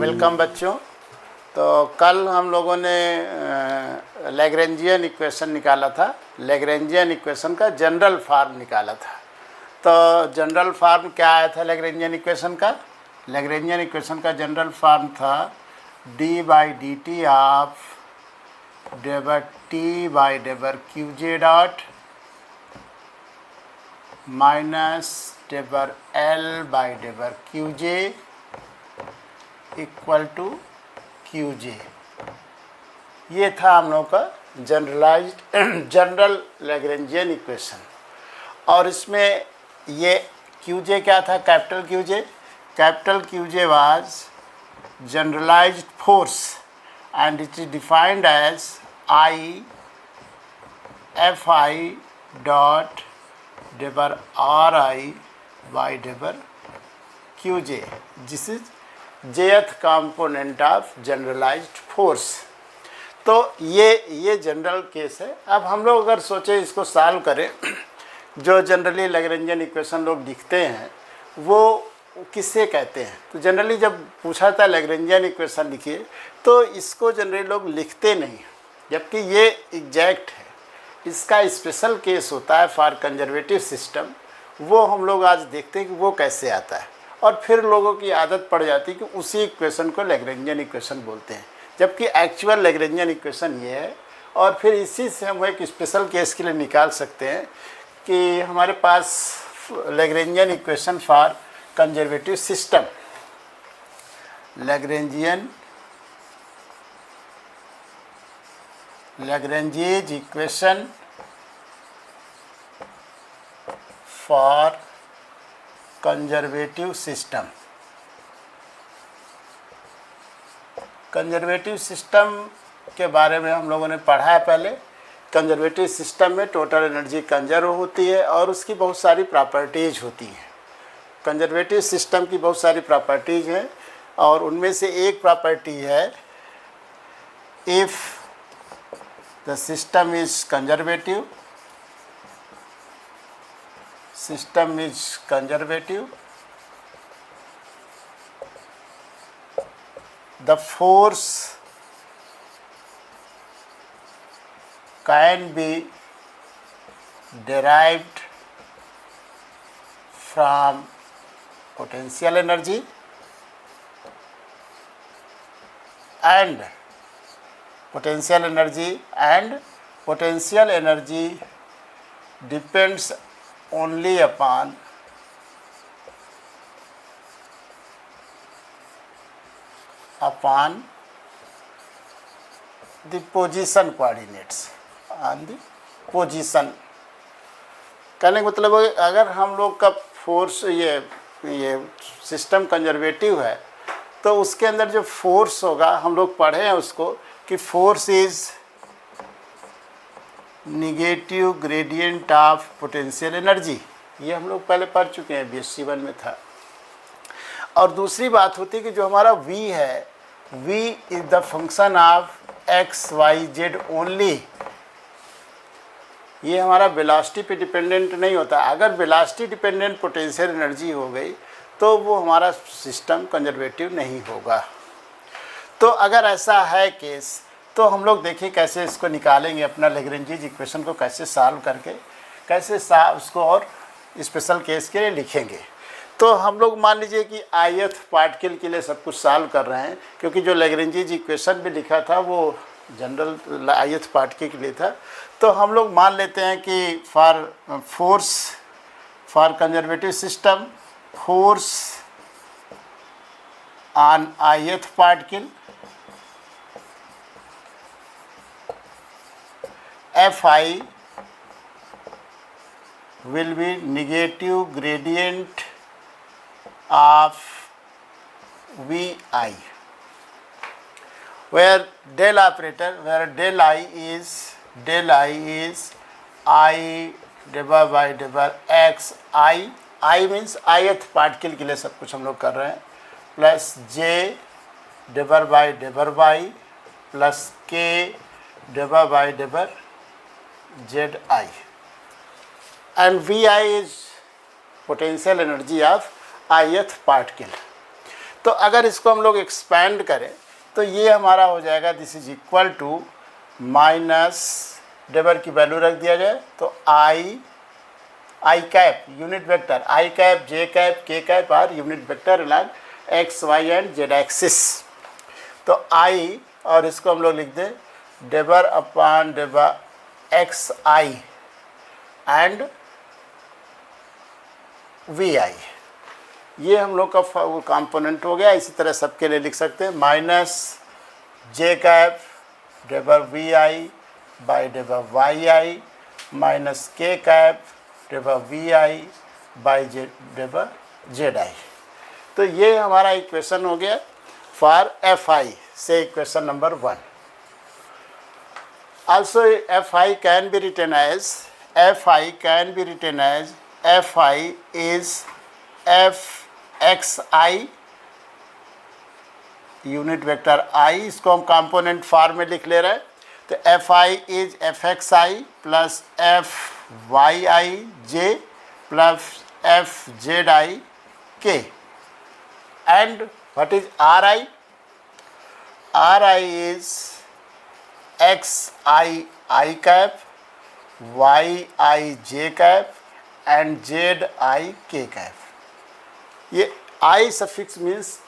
Welcome बच्चों। तो कल हम लोगों ने लैग्रेंजियन इक्वेशन निकाला था। लैग्रेंजियन इक्वेशन का जनरल फॉर्म निकाला था। तो जनरल फॉर्म क्या आया था लैग्रेंजियन इक्वेशन का? लैग्रेंजियन इक्वेशन का जनरल फॉर्म था D by D T of डेबर टी बाई डेबर क्यू जे डॉट माइनस डेबर एल बाई डेबर Q J equal to Q J. ये था हम लोग का जनरल लैग्रेंजियन इक्वेशन। और इसमें ये क्यू जे क्या था? Capital Q J. Capital Q J was generalized force and it is defined as I F I dot डेबर आर आई बाई डेबर Q J. This is jth component of generalized force. तो ये general case है। अब हम लोग अगर सोचें इसको सॉल्व करें, जो जनरली लैग्रेंजियन इक्वेशन लोग लिखते हैं वो किससे कहते हैं? तो जनरली जब पूछा था लैग्रेंजियन इक्वेशन लिखिए तो इसको जनरली लोग लिखते नहीं, जबकि ये एग्जैक्ट है। इसका स्पेशल केस होता है फॉर कंजर्वेटिव सिस्टम। वो हम लोग आज देखते हैं कि वो कैसे आता है, और फिर लोगों की आदत पड़ जाती है कि उसी इक्वेशन को लैग्रेंजियन इक्वेशन बोलते हैं, जबकि एक्चुअल लैग्रेंजियन इक्वेशन ये है। और फिर इसी से हम एक स्पेशल केस के लिए निकाल सकते हैं कि हमारे पास Lagrangian equation for conservative system, Lagrangian equation for conservative system. Conservative system के बारे में हम लोगों ने पढ़ा है पहले। कंजर्वेटिव सिस्टम में टोटल एनर्जी कंजर्व होती है और उसकी बहुत सारी प्रॉपर्टीज़ होती हैं। कंजर्वेटिव सिस्टम की बहुत सारी प्रॉपर्टीज़ हैं और उनमें से एक प्रॉपर्टी है if the system is conservative, system is conservative, the force can be derived from potential energy and potential energy depends only upon the position coordinates, on the position। कहने का मतलब है अगर हम लोग का फोर्स ये सिस्टम कंजर्वेटिव है तो उसके अंदर जो फोर्स होगा, हम लोग पढ़े हैं उसको कि force is negative gradient of potential energy. ये हम लोग पहले पढ़ चुके हैं, BSc 1 में था। और दूसरी बात होती है कि जो हमारा v है, v is the function of x y z only. ये हमारा वेलोसिटी पे डिपेंडेंट नहीं होता। अगर वेलोसिटी डिपेंडेंट पोटेंशियल एनर्जी हो गई तो वो हमारा सिस्टम कंजर्वेटिव नहीं होगा। तो अगर ऐसा है केस तो हम लोग देखिए कैसे इसको निकालेंगे, अपना लैग्रेंजियन इक्वेशन को कैसे सॉल्व करके कैसे उसको और स्पेशल केस के लिए लिखेंगे। तो हम लोग मान लीजिए कि ith पार्टिकल के लिए सब कुछ सॉल्व कर रहे हैं, क्योंकि जो लैग्रेंजियन इक्वेशन भी लिखा था वो जनरल ith पार्टिकल के लिए था। तो हम लोग मान लेते हैं कि for conservative system, force on ith particle Fi will be negative gradient of Vi, where del I is I divided by debar x I means ith particle के लिए सब कुछ हम लोग कर रहे हैं, प्लस j डिबर बाई डिबर y प्लस k डिबर बाई डिबर Zi, and Vi is potential energy of ith particle। तो अगर इसको हम लोग एक्सपैंड करें तो ये हमारा हो जाएगा this is equal to minus डेबर की वैल्यू रख दिया जाए तो I cap unit vector I cap J cap K cap are unit vector along X Y and Z axis. तो आई और इसको हम लोग लिख दें डेबर अपॉन डेबर X I and V I, ये हम लोग का कंपोनेंट हो गया। इसी तरह सबके लिए लिख सकते हैं माइनस जे कैप डेबर वी आई बाई डेबर Y I minus K cap डेबर वी आई बाई डेबर जेड आई। तो ये हमारा इक्वेशन हो गया फॉर एफ आई से equation number 1। Also fi can be written as fi is fxi unit vector i, इसको हम कंपोनेंट फॉर्म में लिख ले रहे हैं। तो fi is fxi plus fyij plus fzi k and what is ri? ri is xi I cap, yi j cap and zi k cap. ये I suffix means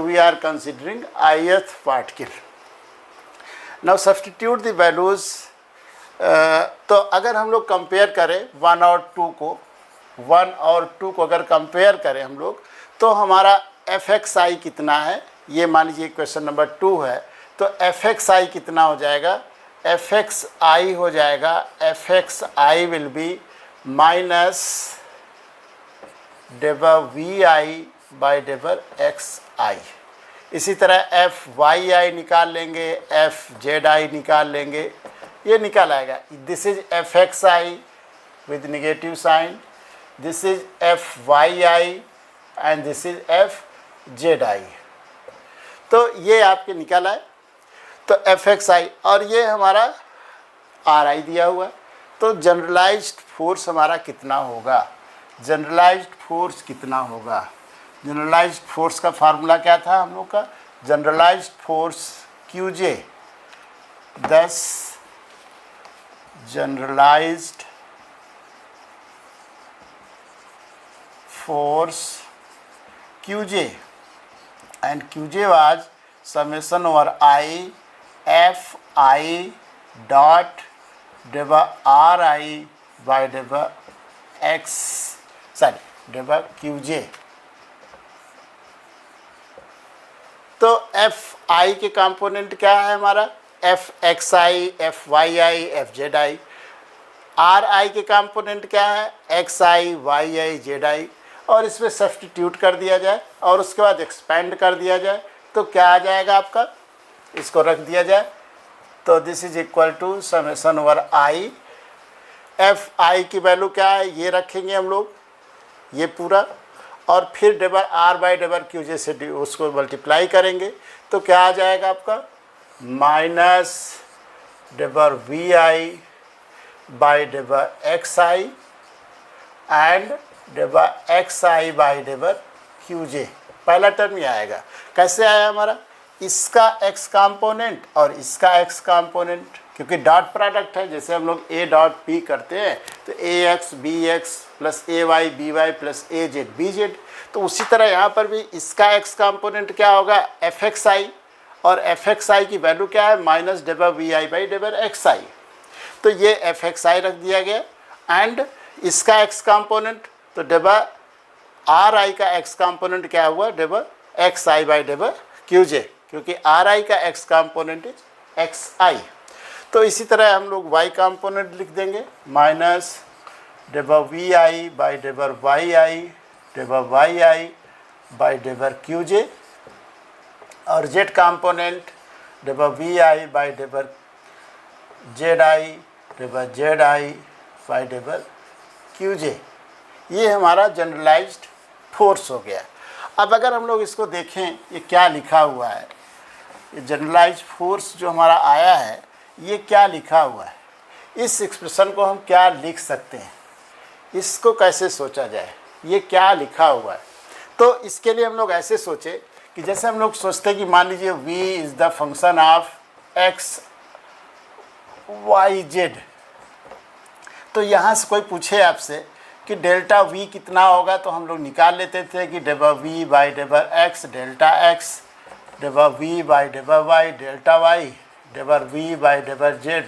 we are considering ith particle. Now substitute the values. तो अगर हम लोग compare करें 1 और 2 को, 1 और 2 को अगर कंपेयर करें हम लोग तो हमारा fxi कितना है, ये मान लीजिए क्वेश्चन नंबर 2 है। तो fxi कितना हो जाएगा, fxi हो जाएगा fxi विल बी माइनस डेबर वी आई बाई डेबर एक्स आई। इसी तरह fyi निकाल लेंगे, fzi निकाल लेंगे, ये निकाल आएगा। This is fxi with negative sign, this is fyi and this is fzi। तो ये आपके निकल आए। तो fxi और ये हमारा ri दिया हुआ है। तो जनरलाइज्ड फोर्स हमारा कितना होगा, जनरलाइज्ड फोर्स कितना होगा, जनरलाइज्ड फोर्स का फार्मूला क्या था हम लोग का, generalized force qj 10 generalized force qj and qj was summation over I fi dot डेबर ri by डेबर x डेबर qj। तो fi के कंपोनेंट क्या है हमारा, fxi fyi fzi। ri के कंपोनेंट क्या है, xi yi zi। और इसमें सब्स्टिट्यूट कर दिया जाए और उसके बाद एक्सपेंड कर दिया जाए तो क्या आ जाएगा आपका, इसको रख दिया जाए तो this is equal to summation over I. F I की वैल्यू क्या है, ये रखेंगे हम लोग ये पूरा, और फिर डेबर आर बाई डेबर क्यूजे से उसको मल्टीप्लाई करेंगे तो क्या आ जाएगा आपका, माइनस डेबर वी आई बाई डेबर एक्स आई एंड डेबर एक्स आई बाई डेबर क्यूजे। पहला टर्म ये आएगा। कैसे आया हमारा, इसका x कंपोनेंट और इसका x कंपोनेंट, क्योंकि डॉट प्रोडक्ट है, जैसे हम लोग a डॉट p करते हैं तो ax bx plus ay by plus az bz, तो उसी तरह यहाँ पर भी इसका x कंपोनेंट क्या होगा fxi, और fxi की वैल्यू क्या है, माइनस डेबर vi बाई डेबर xi। तो ये fxi रख दिया गया एंड इसका x कंपोनेंट, तो डेबर ri का x कंपोनेंट क्या हुआ, डेबर xi बाई डेबर qj, क्योंकि ri का x कंपोनेंट इज xi। तो इसी तरह हम लोग y कंपोनेंट लिख देंगे, माइनस डेबर vi बाई डेबर yi डेबर yi बाई डेबर qj, और z कंपोनेंट डेबर vi बाई डेबर zi डेबर zi बाई डेबर qj। ये हमारा जनरलाइज्ड फोर्स हो गया। अब अगर हम लोग इसको देखें ये क्या लिखा हुआ है, ये जनरलाइज्ड फोर्स जो हमारा आया है ये क्या लिखा हुआ है, इस एक्सप्रेशन को हम क्या लिख सकते हैं, इसको कैसे सोचा जाए, ये क्या लिखा हुआ है। तो इसके लिए हम लोग ऐसे सोचे कि जैसे हम लोग सोचते हैं कि मान लीजिए v is the function of x y z, तो यहाँ से कोई पूछे आपसे कि डेल्टा v कितना होगा, तो हम लोग निकाल लेते थे कि डेबा v बाई डेबा x डेल्टा x, डेबा v बाई डेबा y डेल्टा y, डेबा v बाई डेबा z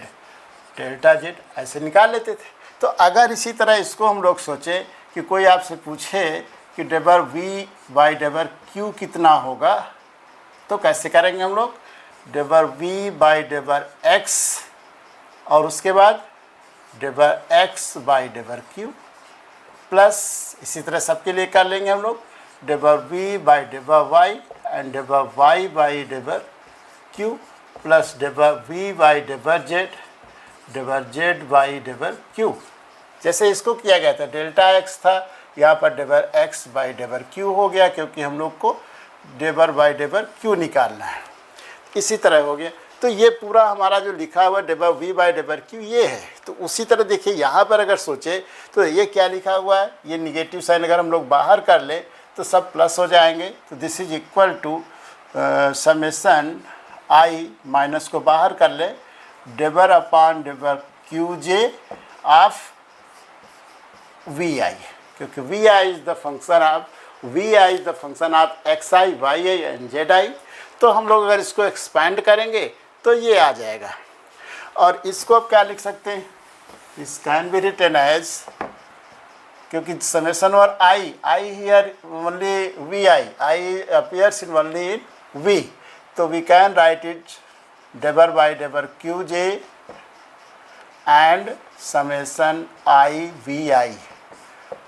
डेल्टा z, ऐसे निकाल लेते थे। तो अगर इसी तरह इसको हम लोग सोचें कि कोई आपसे पूछे कि डेबर v बाई डेबर q कितना होगा, तो कैसे करेंगे हम लोग, डेबर v बाई डेबर x और उसके बाद डेबर x बाई डेबर q प्लस इसी तरह सबके लिए कर लेंगे हम लोग डेबर v बाई डेबर y एंड डेबर y बाई डेबर q प्लस डेबर v बाई डेबर z बाई डेबर q। जैसे इसको किया गया था डेल्टा x था, यहाँ पर डेबर x बाई डेबर q हो गया, क्योंकि हम लोग को डेबर बाई डेबर q निकालना है। इसी तरह हो गया। तो ये पूरा हमारा जो लिखा हुआ डेबर v बाई डेबर q ये है। तो उसी तरह देखिए यहाँ पर अगर सोचे तो ये क्या लिखा हुआ है, ये निगेटिव साइन अगर हम लोग बाहर कर ले तो सब प्लस हो जाएंगे। तो this is equal to summation i minus को बाहर कर ले डेबर अपॉन डेबर Q J of V I, क्योंकि V I is the function of X I Y I and Z I. तो हम लोग अगर इसको एक्सपैंड करेंगे तो ये आ जाएगा। और इसको अब क्या लिख सकते हैं, this can be written as, क्योंकि समेसन और I here only V I appears in only in V, तो वी कैन राइट इट डेबर बाई डेबर Q J and summation I V I.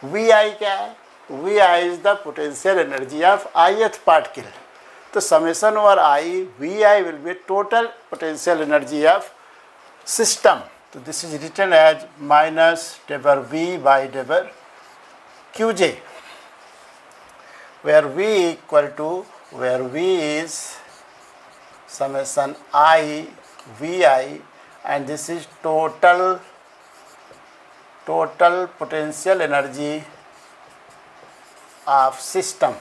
V I क्या है, V I is the potential energy of ith particle. तो summation over I V I will be total potential energy of system. तो this is written as minus डेबर V by डेबर Q J, where v equal to, where v is summation I vi and this is total potential energy of system.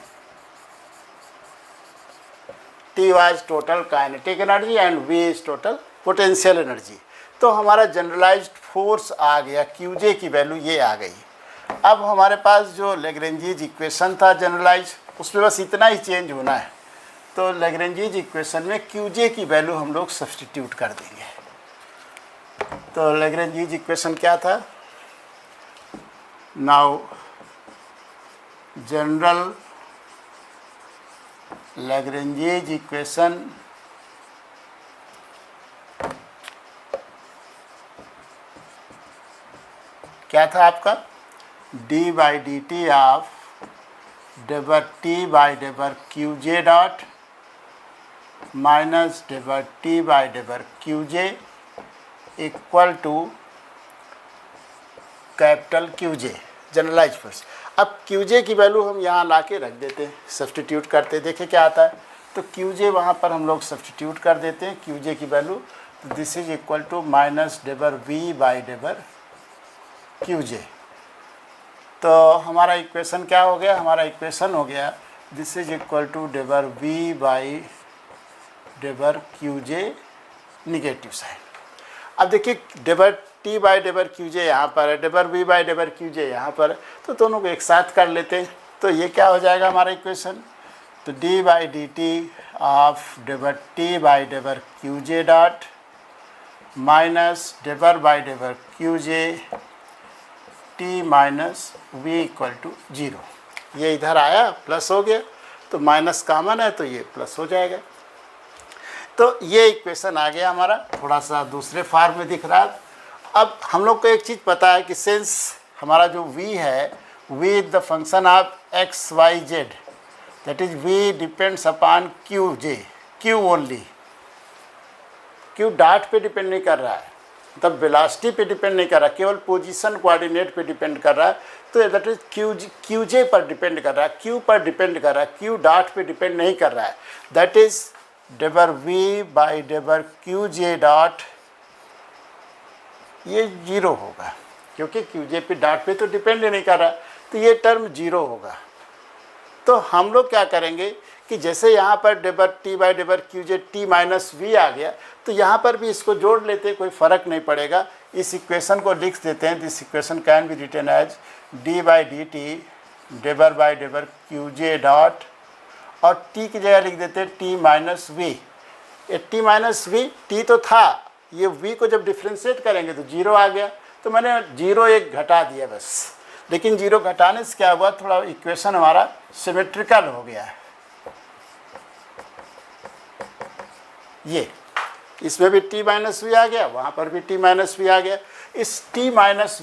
T was total kinetic energy and V is total potential energy. तो हमारा generalised force आ गया, Qj की value ये आ गई। अब हमारे पास जो लैग्रेंजीज equation था जनरलाइज, उसमें बस इतना ही चेंज होना है। तो लैग्रेंजीज इक्वेशन में Qj की वैल्यू हम लोग सब्स्टिट्यूट कर देंगे। तो लैग्रेंजीज इक्वेशन क्या था, नाउ जनरल लैग्रेंजीज इक्वेशन क्या था आपका, D by D T of डेबर टी बाई डेबर क्यू जे डॉट माइनस डेबर टी बाई डेबर Q J equal to capital Q J generalize force. अब क्यू जे की वैल्यू हम यहाँ ला के रख देते हैं, सब्स्टिट्यूट करते, देखें क्या आता है। तो क्यू जे वहाँ पर हम लोग सब्स्टिट्यूट कर देते हैं क्यू जे की वैल्यू। तो this is equal to minus डेबर वी बाई डेबर क्यू जे। तो हमारा इक्वेशन क्या हो गया, हमारा इक्वेशन हो गया दिस इज इक्वल टू डेबर वी बाई डेबर क्यू जे निगेटिव साइन। अब देखिए डेबर टी बाई डेबर क्यू जे यहाँ पर है, डेबर वी बाई डेबर क्यू जे यहाँ पर है, तो दोनों को एक साथ कर लेते हैं। तो ये क्या हो जाएगा हमारा इक्वेशन, तो D by D T of डेबर टी बाई डेबर क्यू जे डॉट माइनस डेबर बाई डेबर Q J T minus V equal to 0। ये इधर आया प्लस हो गया, तो माइनस कॉमन है तो ये प्लस हो जाएगा। तो ये इक्वेशन आ गया हमारा, थोड़ा सा दूसरे फॉर्म में दिख रहा है। अब हम लोग को एक चीज़ पता है कि सिंस हमारा जो v है, v is the function of X Y Z, that is v depends upon Q J, Q only, Q dot पे डिपेंड नहीं कर रहा है, मतलब वेलोसिटी पे डिपेंड नहीं कर रहा, केवल पोजीशन कोऑर्डिनेट पे डिपेंड कर रहा है। तो दैट इज क्यू जे पर डिपेंड कर रहा है, क्यू पर डिपेंड कर रहा है, क्यू डॉट पे डिपेंड नहीं कर रहा है। दैट इज डेबर वी बाई डेबर क्यू जे डॉट, ये 0 होगा क्योंकि क्यू जे पे डॉट पे तो डिपेंड ही नहीं कर रहा, तो ये टर्म 0 होगा। तो हम लोग क्या करेंगे कि जैसे यहाँ पर डेबर टी बाई डेबर Q J T minus V आ गया, तो यहाँ पर भी इसको जोड़ लेते, कोई फ़र्क नहीं पड़ेगा। इस इक्वेशन को लिख देते हैं। This equation can be written as D by D T डेबर बाई डेबर क्यू जे डॉट, और टी की जगह लिख देते हैं टी माइनस वी। ये टी माइनस वी, टी तो था, ये वी को जब डिफ्रेंशिएट करेंगे तो जीरो आ गया, तो मैंने जीरो एक घटा दिया बस। लेकिन जीरो घटाने से क्या हुआ, थोड़ा इक्वेशन हमारा सिमेट्रिकल हो गया है। ये इसमें भी टी माइनस वी आ गया, वहाँ पर भी टी माइनस वी आ गया। इस टी माइनस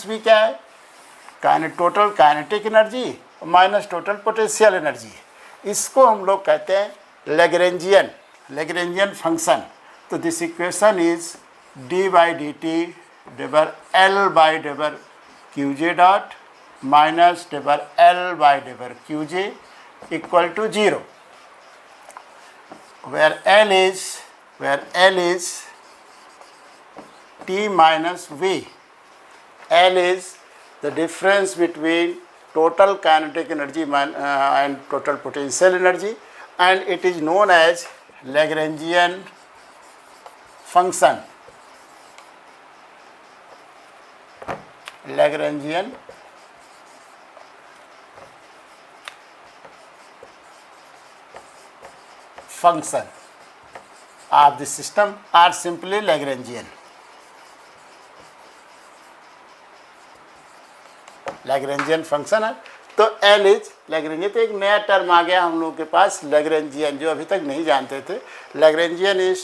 वी क्या है, total kinetic energy minus total potential energy. इसको हम लोग कहते हैं लैग्रेंजियन फंक्शन। तो this equation is D by D T डेबर एल बाई डेबर क्यू जे डॉट माइनस डेबर एल बाई डेबर Q J equal to zero, where L is T minus V. L is the difference between total kinetic energy and total potential energy, and it is known as Lagrangian function. Lagrangian function of the system are simply Lagrangian. Lagrangian function है, तो L is Lagrangian. तो एक नया term आ गया हम लोगों के पास, Lagrangian, जो अभी तक नहीं जानते थे। Lagrangian is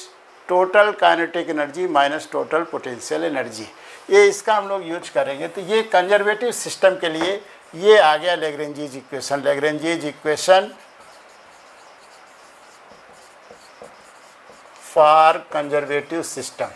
total kinetic energy minus total potential energy. ये इसका हम लोग यूज करेंगे। तो ये कंजर्वेटिव सिस्टम के लिए ये आ गया लैग्रेंजीज इक्वेशन फॉर कंजर्वेटिव सिस्टम।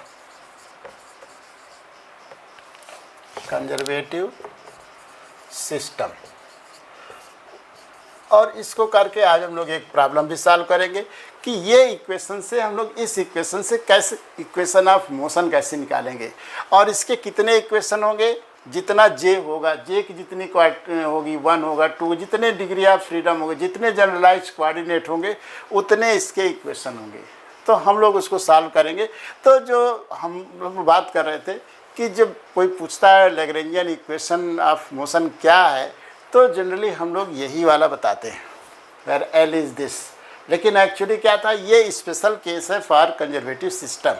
और इसको करके आज हम लोग एक प्रॉब्लम भी सॉल्व करेंगे कि ये इक्वेशन से हम लोग इस इक्वेशन से कैसे इक्वेशन ऑफ मोशन कैसे निकालेंगे, और इसके कितने इक्वेशन होंगे, जितना जे होगा, जे की जितनी होगी 1 होगा 2, जितने डिग्री ऑफ फ्रीडम होंगे, जितने जनरलाइज कोऑर्डिनेट होंगे, उतने इसके इक्वेशन होंगे। तो हम लोग उसको सॉल्व करेंगे। तो जो हम लोग बात कर रहे थे कि जब कोई पूछता है लैग्रेंजियन इक्वेशन ऑफ मोशन क्या है, तो जनरली हम लोग यही वाला बताते हैं, वेयर एल इज़ दिस। लेकिन एक्चुअली क्या था, ये स्पेशल केस है फॉर कंजर्वेटिव सिस्टम।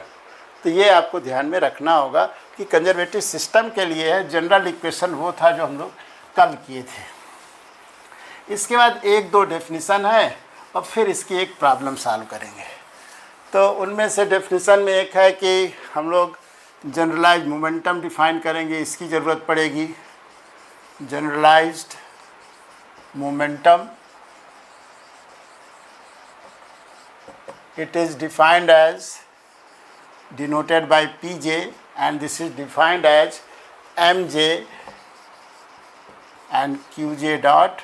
तो ये आपको ध्यान में रखना होगा कि कंजर्वेटिव सिस्टम के लिए है, जनरल इक्वेशन वो था जो हम लोग कल किए थे। इसके बाद 1-2 डेफिनेशन है और फिर इसकी एक प्रॉब्लम सॉल्व करेंगे। तो उनमें से डेफिनेशन में एक है कि हम लोग जनरलाइज्ड मोमेंटम डिफाइन करेंगे, इसकी ज़रूरत पड़ेगी। Generalized momentum, it is defined as denoted by Pj, and this is defined as Mj and Qj dot,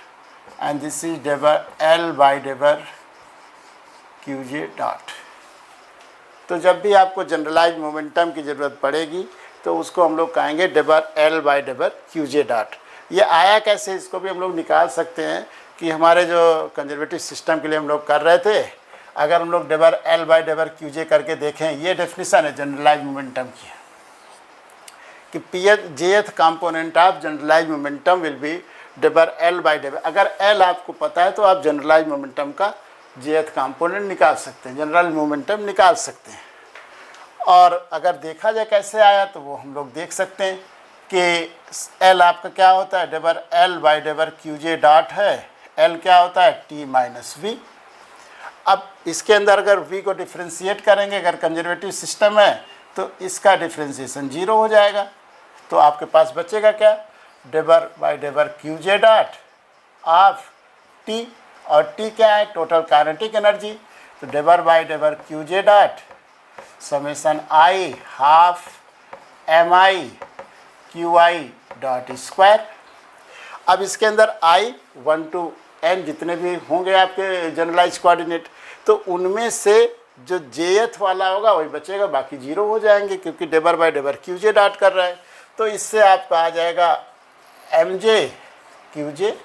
and this is deber L by deber Qj dot। तो जब भी आपको जनरलाइज मोमेंटम की ज़रूरत पड़ेगी तो उसको हम लोग कहेंगे डेबर एल बाई डेबर क्यू जे डॉट। ये आया कैसे, इसको भी हम लोग निकाल सकते हैं कि हमारे जो कंजर्वेटिव सिस्टम के लिए हम लोग कर रहे थे, अगर हम लोग डेबर एल बाई डेबर क्यू जे करके देखें, ये डेफिनेशन है जनरलाइज मोमेंटम की कि jth component of generalize momentum will be डेबर एल बाई डेबर। अगर एल आपको पता है तो आप जनरलाइज मोमेंटम का जेथ कंपोनेंट निकाल सकते हैं, जनरल मोमेंटम निकाल सकते हैं। और अगर देखा जाए कैसे आया तो वो हम लोग देख सकते हैं कि एल आपका क्या होता है, डेबर एल बाई डेबर क्यू जे डॉट है। एल क्या होता है, टी माइनस वी। अब इसके अंदर अगर v को डिफ्रेंशिएट करेंगे, अगर कंजर्वेटिव सिस्टम है तो इसका डिफ्रेंशिएशन 0 हो जाएगा। तो आपके पास बचेगा क्या, डेबर बाई डेबर Q J dot of T, और टी क्या है, टोटल काइनेटिक एनर्जी। तो डेबर बाई डेबर Q J dot summation I half M I Q I dot square. अब इसके अंदर आई 1 to n जितने भी होंगे आपके जनरलाइज कोऑर्डिनेट, तो उनमें से जो जेथ वाला होगा वही बचेगा, बाकी 0 हो जाएंगे क्योंकि डेबर बाई डेबर क्यू जे डॉट कर रहा है। तो इससे आपका आ जाएगा M J Q J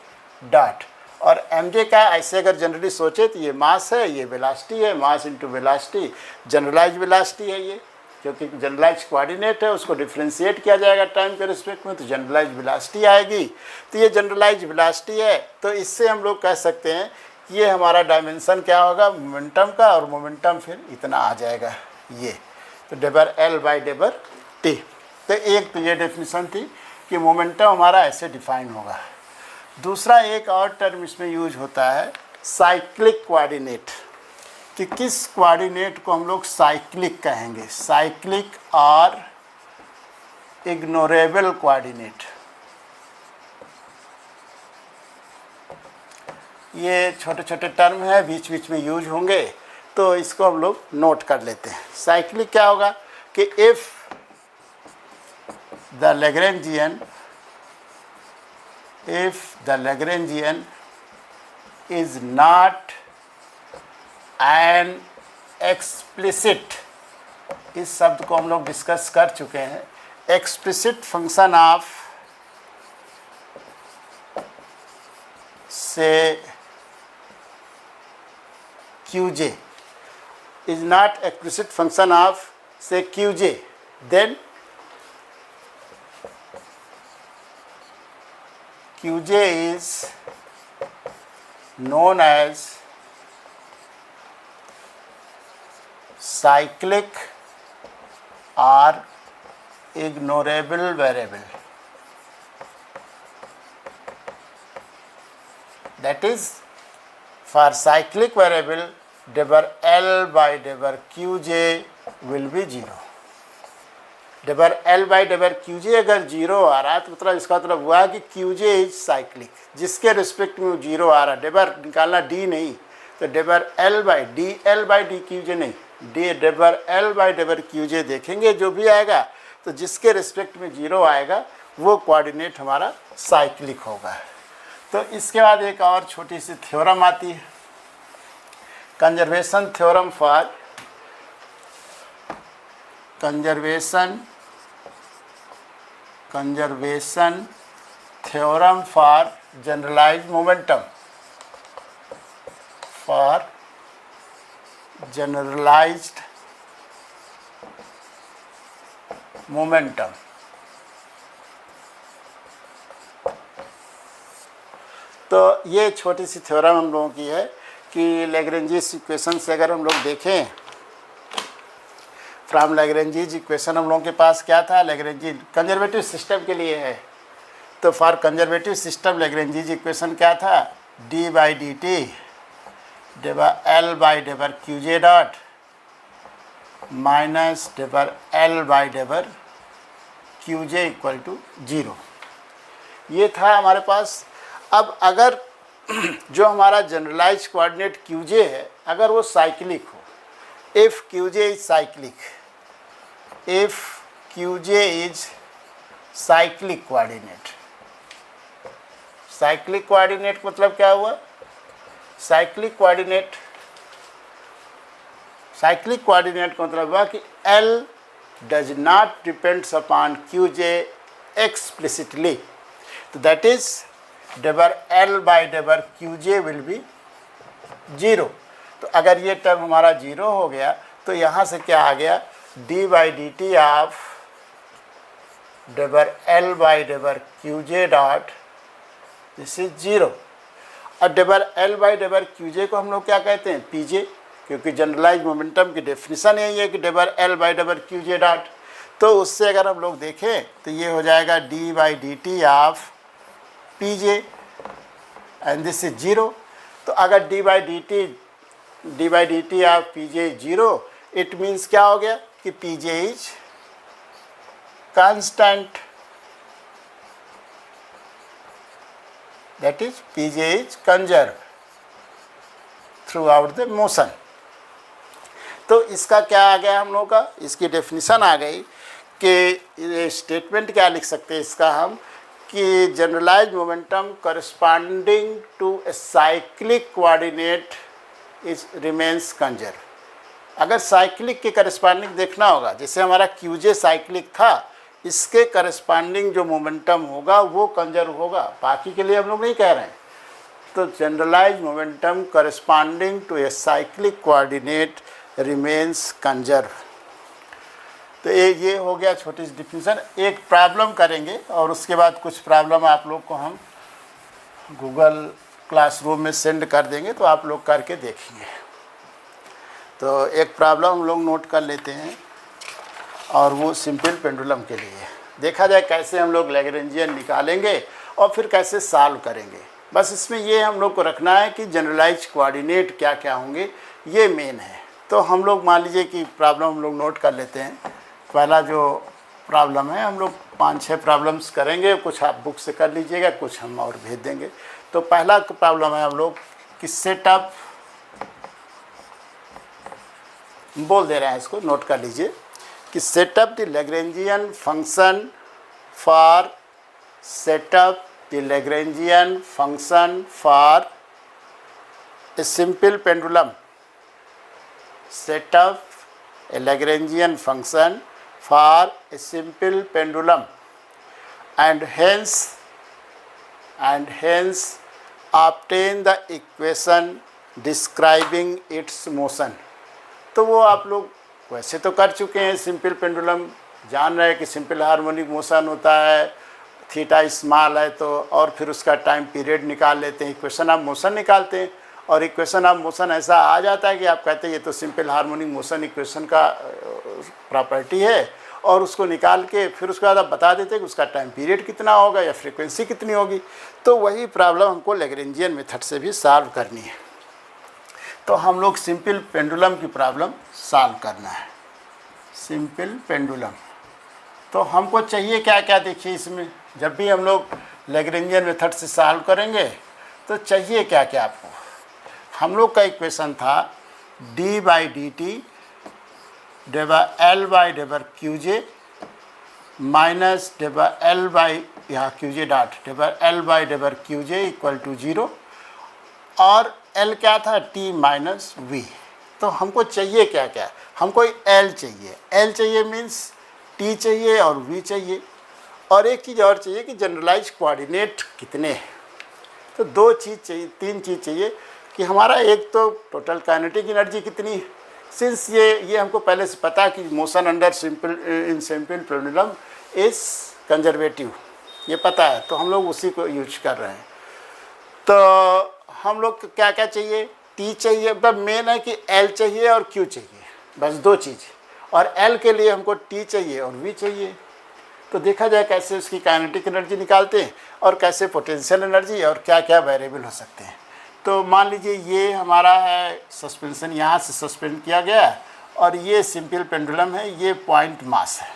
dot, और mj का ऐसे अगर जनरली सोचे तो ये मास है, ये वेलोसिटी है, mass into velocity, generalize velocity है ये, क्योंकि जनरलाइज कोऑर्डिनेट है, उसको डिफ्रेंशिएट किया जाएगा टाइम के रिस्पेक्ट में, तो जनरलाइज वेलोसिटी आएगी। तो ये जनरलाइज वेलोसिटी है, तो इससे हम लोग कह सकते हैं कि ये हमारा डायमेंशन क्या होगा मोमेंटम का, और मोमेंटम फिर इतना आ जाएगा ये, तो डेबर एल बाई डेबर टी। तो एक तो ये डेफिनेशन थी कि मोमेंटम हमारा ऐसे डिफाइन होगा। दूसरा एक और टर्म इसमें यूज होता है साइक्लिक कोऑर्डिनेट, कि किस कोऑर्डिनेट को हम लोग साइक्लिक कहेंगे, साइक्लिक और इग्नोरेबल कोऑर्डिनेट। ये छोटे छोटे टर्म है, बीच बीच में यूज होंगे, तो इसको हम लोग नोट कर लेते हैं। साइक्लिक क्या होगा कि if the Lagrangian is not an explicit, इस शब्द को हम लोग डिस्कस कर चुके हैं, एक्सप्लिसिट फंक्शन ऑफ से qj is not explicit function of say qj, then qj is known as cyclic or ignorable variable. That is, for cyclic variable डेबर L by डेबर QJ will be 0। डेबर L by डेबर QJ अगर 0 आ रहा है तो मतलब इसका मतलब हुआ कि QJ इज साइक्लिक, जिसके रिस्पेक्ट में 0 आ रहा है, डेबर निकालना D नहीं, तो डेबर L by D QJ नहीं, डेबर L by डेबर QJ देखेंगे जो भी आएगा, तो जिसके रिस्पेक्ट में 0 आएगा वो कोऑर्डिनेट हमारा साइक्लिक होगा। तो इसके बाद एक और छोटी सी थ्योरम आती है, conservation theorem for conservation theorem for generalized momentum, for generalized momentum. तो ये छोटी सी थ्योरम हम लोगों की है कि लैग्रेंजीज इक्वेशन से अगर हम लोग देखें, फ्रॉम लैग्रेंजीज इक्वेशन हम लोगों के पास क्या था, लैग्रेंजीज कंजर्वेटिव सिस्टम के लिए है, तो for conservative system Lagrange's equation क्या था, डी बाई डी टी डेबर एल बाई डेबर क्यूजे डॉट माइनस डेबर एल बाई डेबर क्यूजे इक्वल टू 0। ये था हमारे पास। अब अगर जो हमारा जनरलाइज कोऑर्डिनेट qj है, अगर वो साइक्लिक हो, if qj is cyclic, if qj is cyclic coordinate, cyclic coordinate मतलब क्या हुआ, साइक्लिक कोऑर्डिनेट का मतलब हुआ कि L does not depends upon qj explicitly, तो दैट इज डेबर L बाई डेबर QJ विल बी 0। तो अगर ये टर्म हमारा 0 हो गया तो यहाँ से क्या आ गया, d by D T of डेबर L बाई डेबर QJ डॉट दिस इज 0। और डेबर L बाई डेबर QJ को हम लोग क्या कहते हैं, PJ, क्योंकि जनरलाइज मोमेंटम की डेफिनेशन यही है कि डेबर L बाई डेबर QJ डॉट। तो उससे अगर हम लोग देखें तो ये हो जाएगा d by D T of PJ and this is 0। तो अगर d by D T of PJ 0, it means क्या हो गया कि PJ is constant, that is PJ is conserve through out the motion. तो इसका क्या आ गया हम लोग का, इसकी डेफिनेशन आ गई कि स्टेटमेंट क्या लिख सकते हैं इसका हम, कि generalize momentum corresponding to a cyclic coordinate is remains conserve. अगर साइक्लिक के करस्पॉन्डिंग देखना होगा, जैसे हमारा QJ साइक्लिक था, इसके करस्पॉन्डिंग जो मोमेंटम होगा वो कंजर्व होगा, बाकी के लिए हम लोग नहीं कह रहे हैं। तो generalize momentum corresponding to a cyclic coordinate remains conserve. तो ये हो गया छोटी सी डिफिनीशन। एक प्रॉब्लम करेंगे और उसके बाद कुछ प्रॉब्लम आप लोग को हम गूगल क्लासरूम में सेंड कर देंगे, तो आप लोग करके देखेंगे। तो एक प्रॉब्लम हम लोग नोट कर लेते हैं और वो सिंपल पेंडुलम के लिए देखा जाए कैसे हम लोग लैग्रेंजियन निकालेंगे और फिर कैसे सॉल्व करेंगे। बस इसमें ये हम लोग को रखना है कि जनरलाइज कोऑर्डिनेट क्या क्या होंगे, ये मेन है। तो हम लोग मान लीजिए कि प्रॉब्लम हम लोग नोट कर लेते हैं। पहला जो प्रॉब्लम है, हम लोग 5-6 प्रॉब्लम्स करेंगे, कुछ आप बुक से कर लीजिएगा, कुछ हम और भेज देंगे। तो पहला प्रॉब्लम है हम लोग कि सेटअप, बोल दे रहे हैं इसको, नोट कर लीजिए कि setup the Lagrangian function for setup the Lagrangian function for a simple pendulum, setup A Lagrangian function for a simple pendulum and hence obtain the equation describing its motion। तो वो आप लोग वैसे तो कर चुके हैं, सिंपल पेंडुलम जान रहे हैं कि सिंपल हार्मोनिक मोशन होता है, थीटा स्मॉल है तो, और फिर उसका टाइम पीरियड निकाल लेते हैं, इक्वेशन ऑफ मोशन निकालते हैं और इक्वेशन ऑफ मोशन ऐसा आ जाता है कि आप कहते हैं ये तो सिंपल हार्मोनिक मोशन इक्वेशन का प्रॉपर्टी है, और उसको निकाल के फिर उसके बाद आप बता देते हैं कि उसका टाइम पीरियड कितना होगा या फ्रीक्वेंसी कितनी होगी। तो वही प्रॉब्लम हमको लैग्रेंजियन मेथड से भी सॉल्व करनी है। तो हम लोग सिंपल पेंडुलम की प्रॉब्लम सॉल्व करना है, सिंपल पेंडुलम। तो हमको चाहिए क्या क्या, देखिए इसमें जब भी हम लोग लैग्रेंजियन मेथड से सॉल्व करेंगे तो चाहिए क्या क्या आपको। हम लोग का इक्वेशन था d/dt L/Qj minus L/Qj dot L/Qj equal to 0, और L क्या था, T माइनस V। तो हमको चाहिए क्या क्या, हमको L चाहिए, L चाहिए मीन्स T चाहिए और V चाहिए, और एक चीज़ और चाहिए कि जनरलाइज कोऑर्डिनेट कितने हैं। तो 2 चीज़ चाहिए, 3 चीज़ चाहिए कि हमारा एक तो टोटल काइनेटिक एनर्जी कितनी है, सिंस ये हमको पहले से पता कि motion under simple pendulum is conservative, ये पता है, तो हम लोग उसी को यूज कर रहे हैं। तो हम लोग को क्या क्या चाहिए, टी चाहिए, मतलब मेन है कि एल चाहिए और क्यू चाहिए, बस 2 चीज़, और एल के लिए हमको टी चाहिए और वी चाहिए। तो देखा जाए कैसे उसकी काइनेटिक एनर्जी निकालते हैं और कैसे पोटेंशियल एनर्जी और क्या क्या वेरिएबल हो सकते हैं। तो मान लीजिए ये हमारा है सस्पेंशन, यहाँ से सस्पेंड किया गया और ये सिंपल पेंडुलम है, ये पॉइंट मास है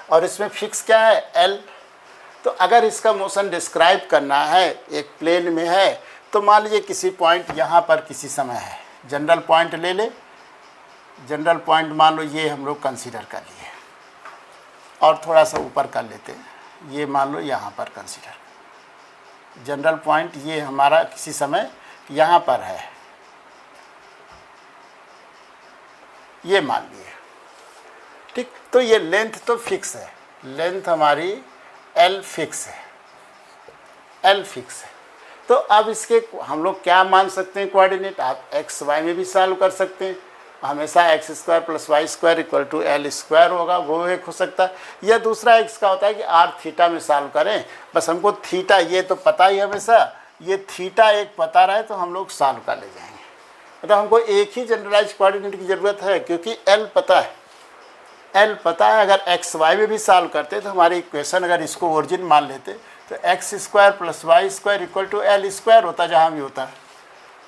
और इसमें फिक्स क्या है, एल। तो अगर इसका मोशन डिस्क्राइब करना है, एक प्लेन में है, तो मान लीजिए किसी पॉइंट यहाँ पर किसी समय है, जनरल पॉइंट ले ले, जनरल पॉइंट मान लो ये हम लोग कंसीडर कर लिए, और थोड़ा सा ऊपर कर लेते हैं, ये मान लो यहाँ पर कंसीडर, जनरल पॉइंट ये हमारा किसी समय यहाँ पर है, ये मान लिए, ठीक। तो ये लेंथ तो फिक्स है, लेंथ हमारी एल फिक्स है, एल फिक्स है। तो अब इसके हम लोग क्या मान सकते हैं कोऑर्डिनेट, आप एक्स वाई में भी सॉल्व कर सकते हैं, हमेशा x² + y² = L² होगा, वो एक हो सकता है, या दूसरा इसका होता है कि r थीटा में सॉल्व करें, बस हमको थीटा ये तो पता ही हमेशा, ये थीटा एक पता रहे तो हम लोग सॉल्व कर ले जाएंगे। मतलब हमको एक ही जनरलाइज कोऑर्डिनेट की ज़रूरत है, क्योंकि L पता है, L पता है। अगर x y में भी सॉल्व करते तो हमारी इक्वेशन अगर इसको ओरिजिन मान लेते तो x² + y² = L² होता, जहाँ भी होता,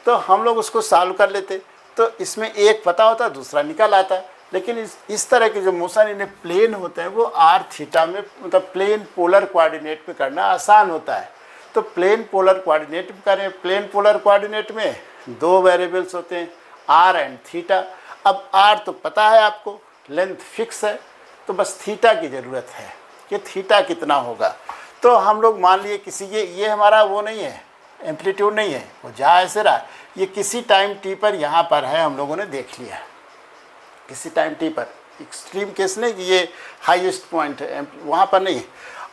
तो हम लोग उसको सॉल्व कर लेते। तो इसमें एक पता होता, दूसरा निकल आता। लेकिन इस तरह के जो मोशन इन्हें प्लेन होते हैं वो r थीटा में, मतलब प्लेन पोलर कोऑर्डिनेट में करना आसान होता है। तो प्लेन पोलर कोऑर्डिनेट में करें, प्लेन पोलर कोऑर्डिनेट में 2 वेरिएबल्स होते हैं, r एंड थीटा। अब r तो पता है आपको, लेंथ फिक्स है, तो बस थीटा की ज़रूरत है कि थीटा कितना होगा। तो हम लोग मान लिए किसी ये हमारा वो नहीं है, एम्पलीट्यूड नहीं है, वो जहाँ ऐसे रहा, ये किसी टाइम t पर यहाँ पर है, हम लोगों ने देख लिया, किसी टाइम t पर, एक्सट्रीम केस नहीं कि ये हाईएस्ट पॉइंट है, वहाँ पर नहीं है।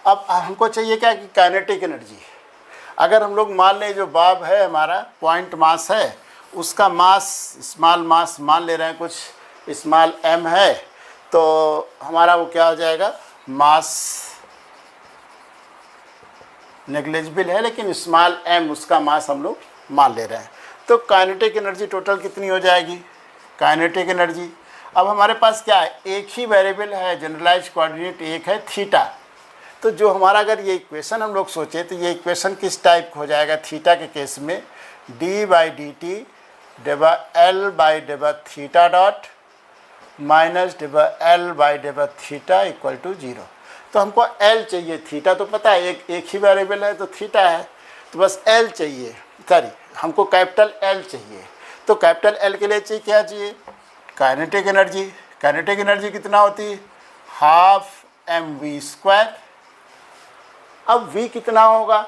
अब हमको चाहिए क्या कि काइनेटिक एनर्जी। अगर हम लोग मान लें जो बॉब है हमारा पॉइंट मास है, उसका मास स्मॉल मास मान ले रहे हैं, कुछ स्मॉल m है, तो हमारा वो क्या हो जाएगा, मास नेग्लिजिबल है लेकिन स्मॉल m उसका मास हम लोग मान ले रहे हैं। तो काइनेटिक एनर्जी टोटल कितनी हो जाएगी, काइनेटिक एनर्जी। अब हमारे पास क्या है, एक ही वेरिएबल है, जनरलाइज कोऑर्डिनेट एक है थीटा। तो जो हमारा अगर ये इक्वेशन हम लोग सोचे तो ये इक्वेशन किस टाइप हो जाएगा थीटा के केस में, d/dt L/थीटा डॉट माइनस L/थीटा इक्वल टू 0। तो हमको L चाहिए, थीटा तो पता है एक ही वेरिएबल है तो थीटा है, तो बस L चाहिए, सॉरी हमको कैपिटल L चाहिए। तो कैपिटल L के लिए चाहिए क्या चाहिए, काइनेटिक एनर्जी। काइनेटिक एनर्जी कितना होती है, हाफ mv²। अब v कितना होगा,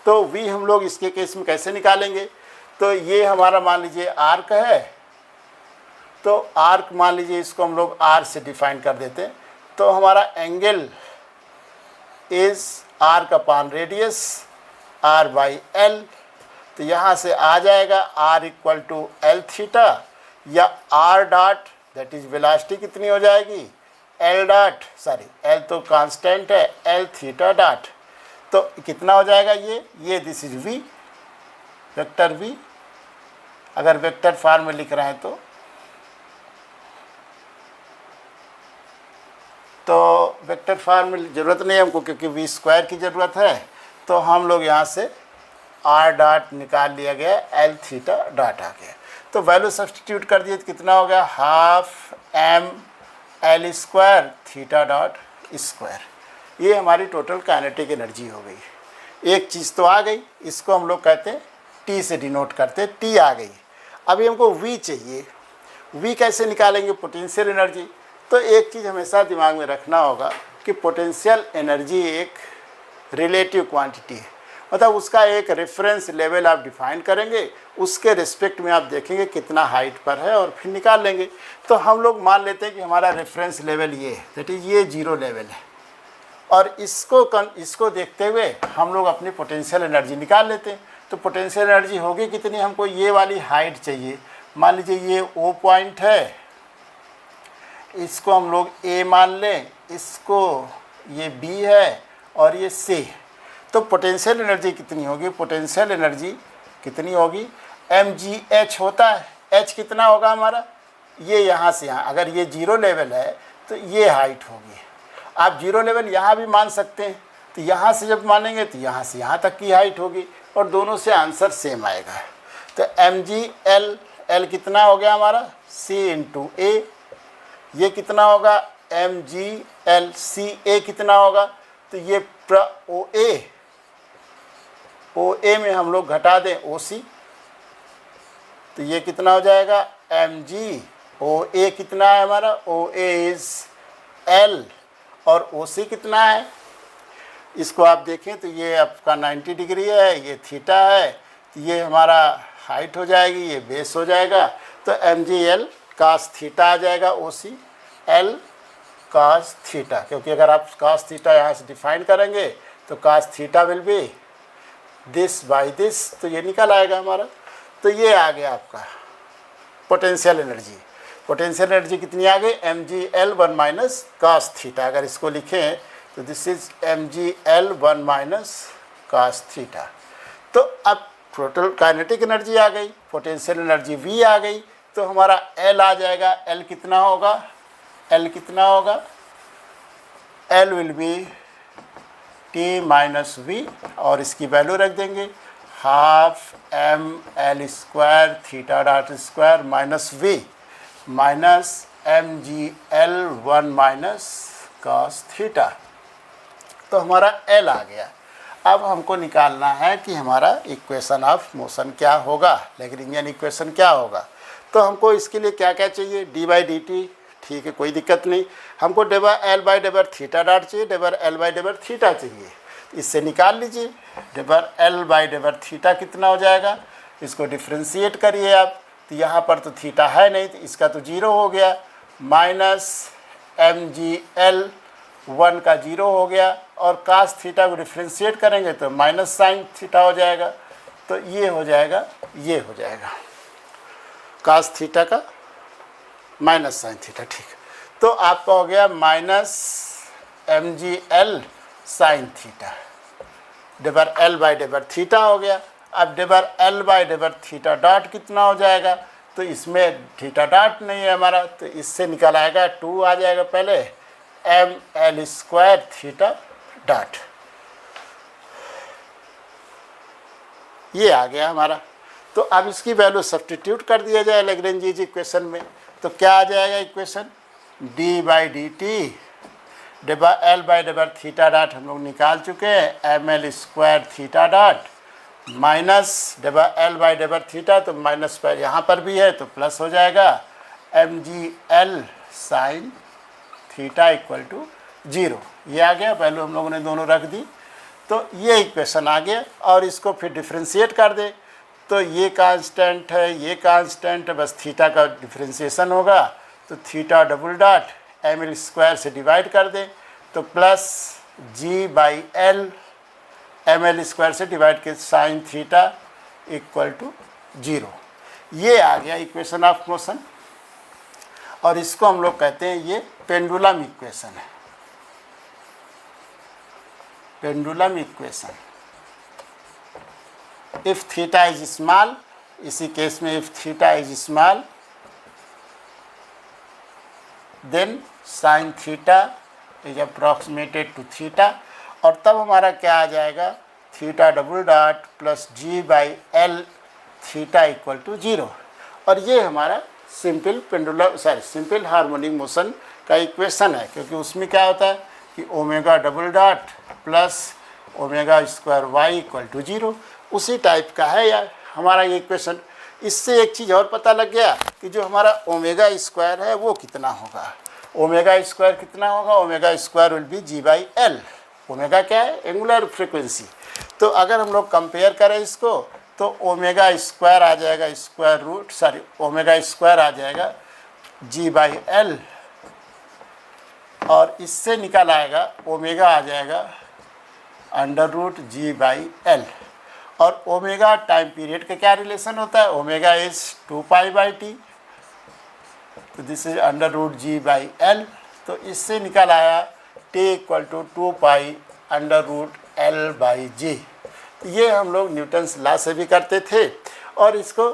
तो v हम लोग इसके केस में कैसे निकालेंगे, तो ये हमारा मान लीजिए आर्क है, तो आर्क मान लीजिए इसको हम लोग r से डिफाइन कर देते हैं। तो हमारा angle is arc upon radius r/l। तो यहाँ से आ जाएगा r equal to L theta या r dot that is velocity कितनी हो जाएगी, L डॉट, सॉरी L तो कांस्टेंट है, L थीटा डॉट। तो कितना हो जाएगा ये this is v, vector v, अगर वेक्टर फॉर्म में लिख रहे हैं तो वेक्टर फॉर्म में ज़रूरत नहीं है हमको क्योंकि v² की ज़रूरत है। तो हम लोग यहाँ से r डॉट निकाल लिया गया, L थीटा डॉट आ गया। तो वैल्यू सब्सटीट्यूट कर दिए तो कितना हो गया, half mL² theta dot square. ये हमारी टोटल काइनेटिक एनर्जी हो गई। एक चीज़ तो आ गई, इसको हम लोग कहते हैं T से डिनोट करते हैं, T आ गई। अभी हमको V चाहिए, V कैसे निकालेंगे, पोटेंशियल एनर्जी। तो एक चीज़ हमेशा दिमाग में रखना होगा कि पोटेंशियल एनर्जी एक रिलेटिव क्वांटिटी है, मतलब उसका एक रेफरेंस लेवल आप डिफाइन करेंगे, उसके रिस्पेक्ट में आप देखेंगे कितना हाइट पर है और फिर निकाल लेंगे। तो हम लोग मान लेते हैं कि हमारा रेफरेंस लेवल ये है, दैट इज़ ये 0 लेवल है, और इसको देखते हुए हम लोग अपनी पोटेंशियल एनर्जी निकाल लेते हैं। तो पोटेंशियल एनर्जी होगी कितनी, हमको ये वाली हाइट चाहिए। मान लीजिए ये O पॉइंट है, इसको हम लोग A मान लें, इसको ये B है और ये C। तो पोटेंशियल एनर्जी कितनी होगी, पोटेंशियल एनर्जी कितनी होगी, mgh होता है, h कितना होगा हमारा, ये यहाँ से यहाँ, अगर ये 0 लेवल है तो ये हाइट होगी। आप 0 लेवल यहाँ भी मान सकते हैं, तो यहाँ से जब मानेंगे तो यहाँ से यहाँ तक की हाइट होगी और दोनों से आंसर सेम आएगा। तो mgl, l कितना हो गया हमारा, c इंटू a, ये कितना होगा mgl, ca कितना होगा, तो ये OA में हम लोग घटा दें OC, तो ये कितना हो जाएगा mg, OA कितना है हमारा, OA इज L और OC कितना है, इसको आप देखें तो ये आपका 90 डिग्री है, ये थीटा है, तो ये हमारा हाइट हो जाएगी, ये बेस हो जाएगा। तो mgl cos थीटा आ जाएगा, OC L cos थीटा, क्योंकि अगर आप cos थीटा यहाँ से डिफाइन करेंगे तो cos theta will be this by this, तो ये निकल आएगा हमारा। तो ये आ गया आपका पोटेंशियल एनर्जी। पोटेंशियल एनर्जी कितनी आ गई, mgl 1 माइनस cos थीटा। अगर इसको लिखें तो this is mgl 1 minus cos theta. तो अब टोटल काइनेटिक एनर्जी आ गई, पोटेंशियल एनर्जी V आ गई, तो हमारा L आ जाएगा। L कितना होगा, L कितना होगा, L will be T minus V, और इसकी वैल्यू रख देंगे half mL² theta dot square minus V minus mgl 1 minus cos theta. तो हमारा L आ गया। अब हमको निकालना है कि हमारा इक्वेशन ऑफ मोशन क्या होगा, लैग्रेंजियन इक्वेशन क्या होगा। तो हमको इसके लिए क्या क्या चाहिए, d/dt, ठीक है कोई दिक्कत नहीं। हमको L/थीटा डॉट चाहिए, L/थीटा चाहिए, इससे निकाल लीजिए। L/थीटा कितना हो जाएगा, इसको डिफ्रेंशिएट करिए आप, तो यहाँ पर तो थीटा है नहीं तो इसका तो 0 हो गया, माइनस mgl 1 का 0 हो गया, और कास थीटा को डिफ्रेंशिएट करेंगे तो माइनस साइन थीटा हो जाएगा। तो ये हो जाएगा, ये हो जाएगा कास थीटा का माइनस साइन थीटा, ठीक। तो आपका हो गया माइनस mgl साइन थीटा डिवर l बाई डिवर थीटा हो गया। अब डिवर l बाई डिवर थीटा डॉट कितना हो जाएगा, तो इसमें थीटा डॉट नहीं है हमारा, तो इससे निकल आएगा 2 आ जाएगा पहले ml स्क्वायर थीटा डॉट, ये आ गया हमारा। तो अब इसकी वैल्यू सब्स्टिट्यूट कर दिया जाए लैग्रेंज इक्वेशन में, तो क्या आ जाएगा equation, d by D T डिवर l बाई डिवर थीटा डॉट हम लोग निकाल चुके हैं, ml square theta dot minus डिवर l बाई डिवर थीटा, तो माइनस पर यहाँ पर भी है तो प्लस हो जाएगा mgl sine theta equal to 0। ये आ गया, वैल्यू हम लोगों ने दोनों रख दी, तो ये इक्वेशन आ गया। और इसको फिर डिफ्रेंशिएट कर दे तो ये कांस्टेंट है, ये कांस्टेंट है, बस थीटा का डिफ्रेंशिएशन होगा, तो theta double dot ml square से डिवाइड कर दे तो plus g by l ml square से डिवाइड के साइन थीटा इक्वल टू 0। ये आ गया इक्वेशन ऑफ मोशन, और इसको हम लोग कहते हैं ये पेंडुलम इक्वेशन है, pendulum equation. If theta is small, इसी केस में if theta is small then sine theta is approximated to theta, और तब हमारा क्या आ जाएगा, theta double dot plus g by l theta equal to 0। और ये हमारा simple pendulum simple harmonic motion का इक्वेशन है, क्योंकि उसमें क्या होता है कि omega double dot plus omega square Y equal to 0, उसी टाइप का है यार हमारा ये इक्वेशन। इससे एक चीज़ और पता लग गया कि जो हमारा ओमेगा स्क्वायर है वो कितना होगा, ओमेगा स्क्वायर कितना होगा, omega square will be g by l। Omega क्या है, एंगुलर फ्रिक्वेंसी। तो अगर हम लोग कंपेयर करें इसको तो ओमेगा स्क्वायर आ जाएगा स्क्वायर रूट ओमेगा स्क्वायर आ जाएगा g बाई l, और इससे निकल आएगा ओमेगा आ जाएगा under root g by l। और ओमेगा टाइम पीरियड का क्या रिलेशन होता है, omega is 2 pi by T, तो this is under root g by l। तो इससे निकल आया t equal to 2 pi under root l by G. ये हम लोग न्यूटन्स लॉ से भी करते थे, और इसको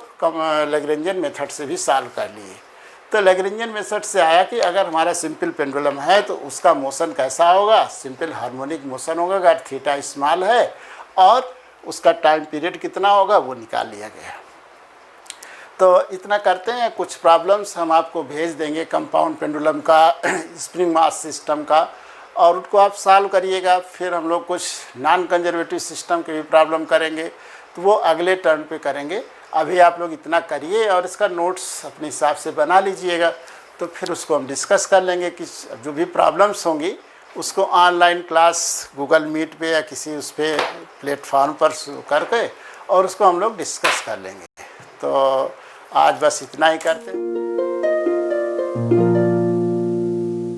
लैग्रेंजियन मेथड से भी सॉल्व कर लिए। तो लैग्रेंजियन मेथड से आया कि अगर हमारा सिंपल पेंडुलम है तो उसका मोशन कैसा होगा, सिंपल हार्मोनिक मोशन होगा अगर थीटा स्मॉल है, और उसका टाइम पीरियड कितना होगा वो निकाल लिया गया। तो इतना करते हैं, कुछ प्रॉब्लम्स हम आपको भेज देंगे कंपाउंड पेंडुलम का, स्प्रिंग मास सिस्टम का, और उनको आप सॉल्व करिएगा। फिर हम लोग कुछ नॉन कंजर्वेटिव सिस्टम के भी प्रॉब्लम करेंगे, तो वो अगले टर्न पे करेंगे। अभी आप लोग इतना करिए और इसका नोट्स अपने हिसाब से बना लीजिएगा, तो फिर उसको हम डिस्कस कर लेंगे कि जो भी प्रॉब्लम्स होंगी उसको ऑनलाइन क्लास गूगल मीट पे या किसी उस पर प्लेटफॉर्म पर करके और उसको हम लोग डिस्कस कर लेंगे। तो आज बस इतना ही करते हैं।